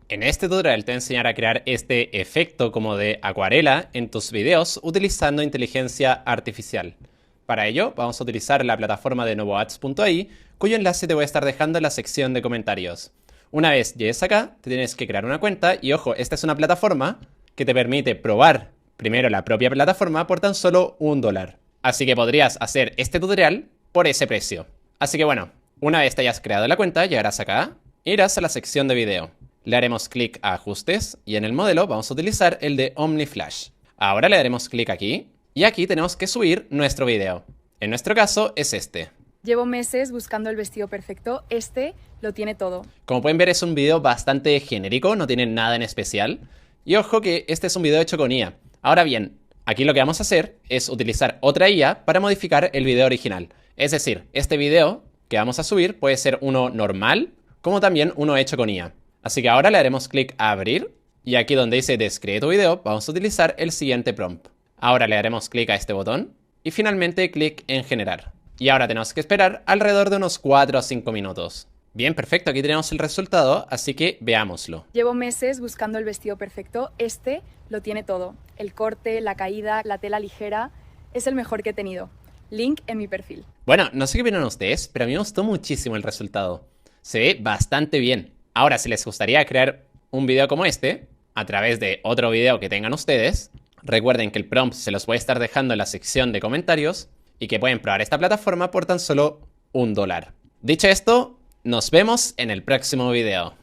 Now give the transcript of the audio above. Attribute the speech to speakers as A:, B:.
A: En este tutorial te voy a enseñar a crear este efecto como de acuarela en tus videos utilizando inteligencia artificial. Para ello vamos a utilizar la plataforma de novoads.ai, cuyo enlace te voy a estar dejando en la sección de comentarios. Una vez llegues acá, te tienes que crear una cuenta y ojo, esta es una plataforma que te permite probar primero la propia plataforma por tan solo $1. Así que podrías hacer este tutorial por ese precio. Así que bueno, una vez te hayas creado la cuenta, llegarás acá e irás a la sección de video. Le haremos clic a ajustes y en el modelo vamos a utilizar el de OmniFlash. Ahora le daremos clic aquí y aquí tenemos que subir nuestro video. En nuestro caso es este.
B: Llevo meses buscando el vestido perfecto, este lo tiene todo.
A: Como pueden ver es un video bastante genérico, no tiene nada en especial. Y ojo que este es un video hecho con IA. Ahora bien, aquí lo que vamos a hacer es utilizar otra IA para modificar el video original. Es decir, este video que vamos a subir puede ser uno normal como también uno hecho con IA. Así que ahora le haremos clic a abrir y aquí donde dice describe tu video vamos a utilizar el siguiente prompt. Ahora le haremos clic a este botón y finalmente clic en generar. Y ahora tenemos que esperar alrededor de unos 4 a 5 minutos. Bien, perfecto, aquí tenemos el resultado, así que veámoslo.
B: Llevo meses buscando el vestido perfecto, este lo tiene todo. El corte, la caída, la tela ligera, es el mejor que he tenido. Link en mi perfil.
A: Bueno, no sé qué opinan ustedes, pero a mí me gustó muchísimo el resultado. Se ve bastante bien. Ahora, si les gustaría crear un video como este, a través de otro video que tengan ustedes, recuerden que el prompt se los voy a estar dejando en la sección de comentarios y que pueden probar esta plataforma por tan solo $1. Dicho esto, nos vemos en el próximo video.